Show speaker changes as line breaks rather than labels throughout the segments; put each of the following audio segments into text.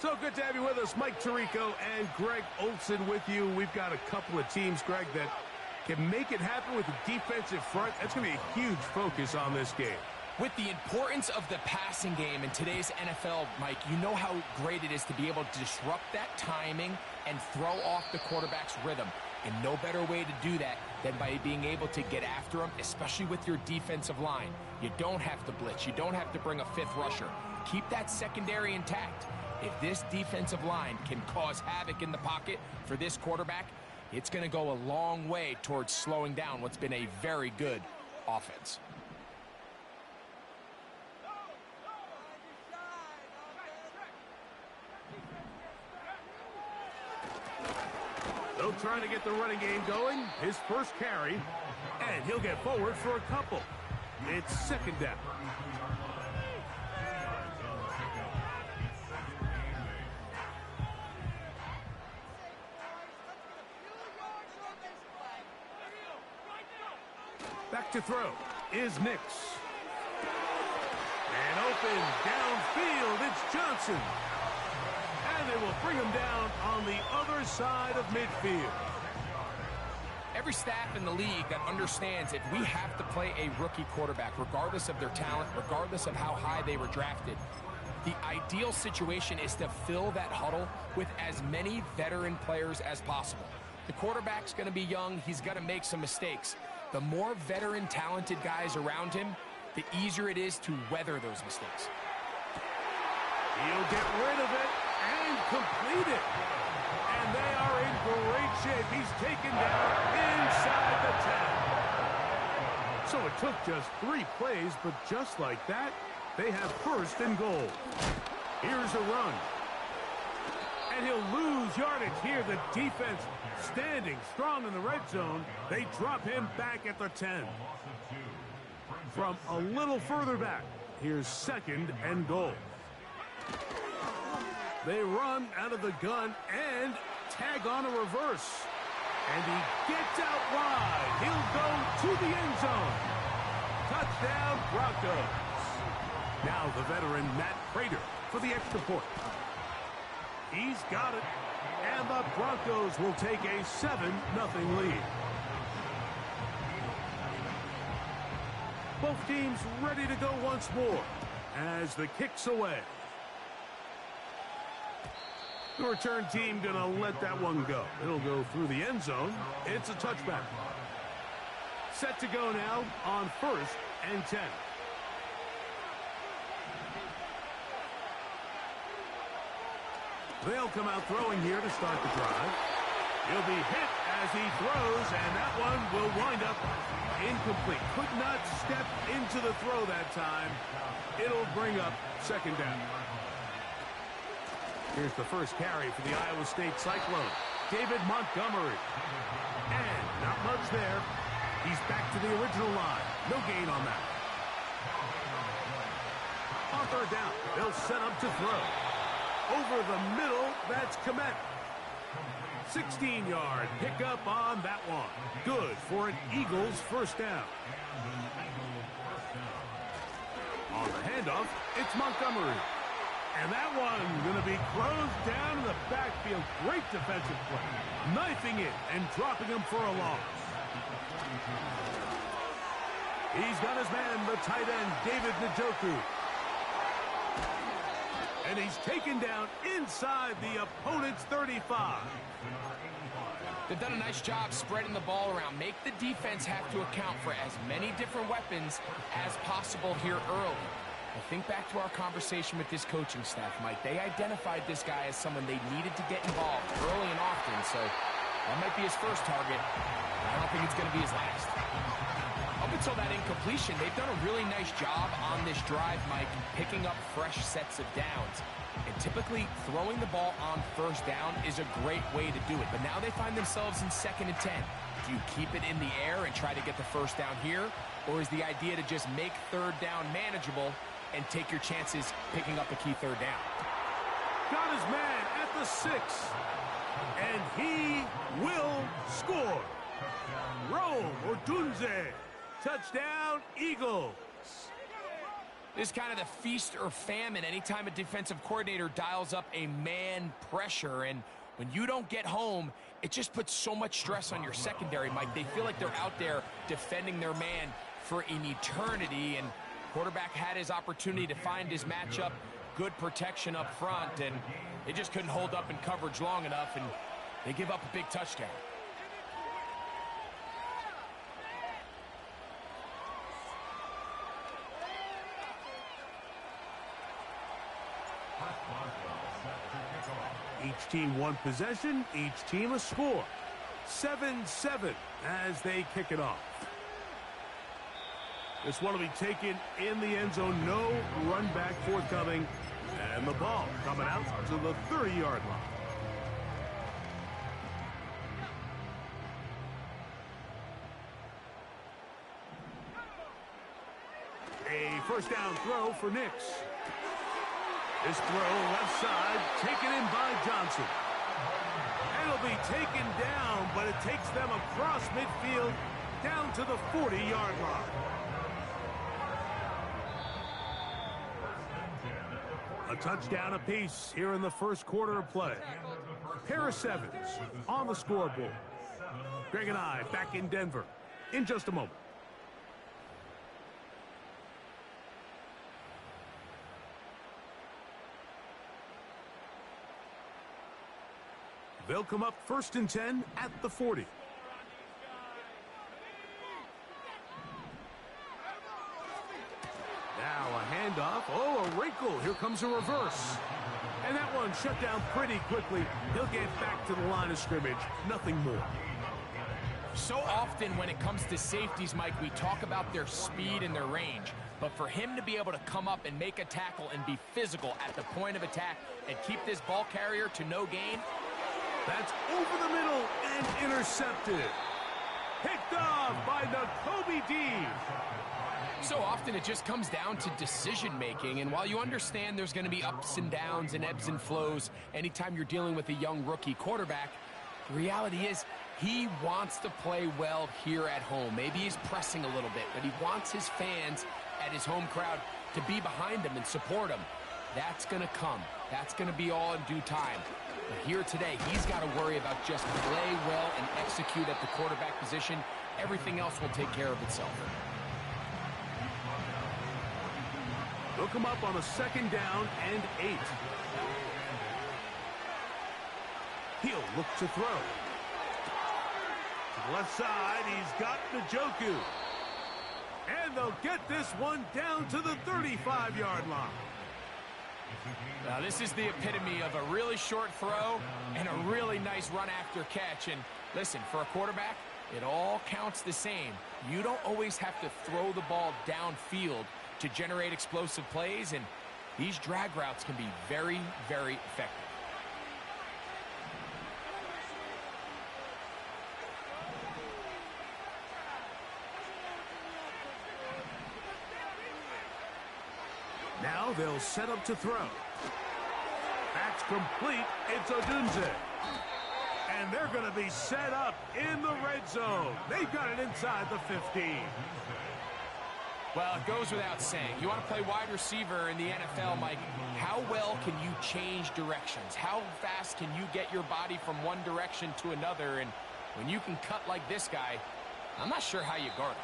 So good to have you with us. Mike Tirico and Greg Olson with you. We've got a couple of teams, Greg, that can make it happen with the defensive front. That's going to be a huge focus on this game.
With the importance of the passing game in today's NFL, Mike, you know how great it is to be able to disrupt that timing and throw off the quarterback's rhythm. And no better way to do that than by being able to get after him, especially with your defensive line. You don't have to blitz. You don't have to bring a fifth rusher. Keep that secondary intact. If this defensive line can cause havoc in the pocket for this quarterback, it's going to go a long way towards slowing down what's been a very good offense.
They'll try to get the running game going. His first carry, and he'll get forward for a couple. It's second down. Back to throw is Nix. And open downfield, it's Johnson. And they will bring him down on the other side of midfield.
Every staff in the league that understands if we have to play a rookie quarterback, regardless of their talent, regardless of how high they were drafted, the ideal situation is to fill that huddle with as many veteran players as possible. The quarterback's going to be young. He's going to make some mistakes. The more veteran, talented guys around him, the easier it is to weather those mistakes.
He'll get rid of it and complete it. And they are in great shape. He's taken down inside the 10. So it took just 3 plays, but just like that, they have first and goal. Here's a run. And he'll lose yardage here. The defense standing strong in the red zone. They drop him back at the 10. From a little further back, here's second and goal. They run out of the gun and tag on a reverse. And he gets out wide. He'll go to the end zone. Touchdown, Broncos. Now the veteran Matt Prater for the extra point. He's got it. And the Broncos will take a 7-0 lead. Both teams ready to go once more as the kick's away. The return team going to let that one go. It'll go through the end zone. It's a touchback. Set to go now on first and 10. They'll come out throwing here to start the drive. He'll be hit as he throws, and that one will wind up incomplete. Could not step into the throw that time. It'll bring up second down. Here's the first carry for the Iowa State Cyclone, David Montgomery. And not much there. He's back to the original line. No gain on that. On third down, they'll set up to throw. Over the middle, that's Komet. 16-yard pickup on that one. Good for an Eagles first down. On the handoff, it's Montgomery. And that one going to be closed down in the backfield. Great defensive play. Knifing it and dropping him for a loss. He's got his man, the tight end, David Njoku. And he's taken down inside the opponent's 35.
They've done a nice job spreading the ball around. Make the defense have to account for as many different weapons as possible here early. I think back to our conversation with this coaching staff, Mike. They identified this guy as someone they needed to get involved early and often, so that might be his first target. I don't think it's going to be his last. Up until that incompletion, they've done a really nice job on this drive, Mike, picking up fresh sets of downs. And typically, throwing the ball on first down is a great way to do it. But now they find themselves in second and 10. Do you keep it in the air and try to get the first down here? Or is the idea to just make third down manageable and take your chances picking up a key third down?
Got his man at the 6. And he will score. Rome Odunze. Touchdown, Eagles.
This is kind of the feast or famine anytime a defensive coordinator dials up a man pressure. And when you don't get home, it just puts so much stress on your secondary, Mike. They feel like they're out there defending their man for an eternity. And quarterback had his opportunity to find his matchup, good protection up front, and they just couldn't hold up in coverage long enough, and they give up a big touchdown.
Each team one possession, each team a score. 7-7 as they kick it off. This one will be taken in the end zone. No run back forthcoming. And the ball coming out to the 30-yard line. A first down throw for Nix. This throw left side taken in by Johnson. And it'll be taken down, but it takes them across midfield down to the 40-yard line. A touchdown apiece here in the first quarter of play. Pair of sevens on the scoreboard. Greg and I back in Denver in just a moment. They'll come up 1st and 10 at the 40. Now a handoff. Oh, a wrinkle. Here comes a reverse. And that one shut down pretty quickly. He'll get back to the line of scrimmage. Nothing more.
So often when it comes to safeties, Mike, we talk about their speed and their range. But for him to be able to come up and make a tackle and be physical at the point of attack and keep this ball carrier to no gain,
that's over the middle and intercepted. Picked off by Nakobe Dean.
So often it just comes down to decision-making, and while you understand there's going to be ups and downs and ebbs and flows anytime you're dealing with a young rookie quarterback, the reality is he wants to play well here at home. Maybe he's pressing a little bit, but he wants his fans at his home crowd to be behind him and support him. That's going to come. That's going to be all in due time. But here today, he's got to worry about just play well and execute at the quarterback position. Everything else will take care of itself.
They'll come up on a 2nd down and 8. He'll look to throw. To the left side, he's got Njoku. And they'll get this one down to the 35-yard line.
Now, this is the epitome of a really short throw and a really nice run after catch. And listen, for a quarterback, it all counts the same. You don't always have to throw the ball downfield to generate explosive plays, and these drag routes can be very, very effective.
Now they'll set up to throw. That's complete. It's Odunze. And they're going to be set up in the red zone. They've got it inside the 15.
Well, it goes without saying. You want to play wide receiver in the NFL, Mike, how well can you change directions? How fast can you get your body from one direction to another? And when you can cut like this guy, I'm not sure how you guard him.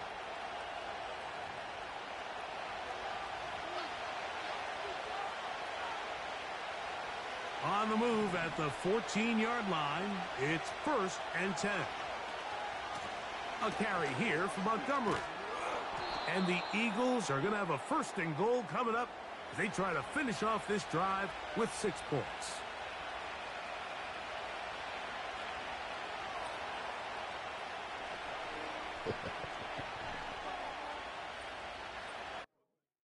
On the move at the 14-yard line, it's 1st and 10. A carry here for Montgomery. And the Eagles are going to have a 1st and goal coming up as they try to finish off this drive with 6 points.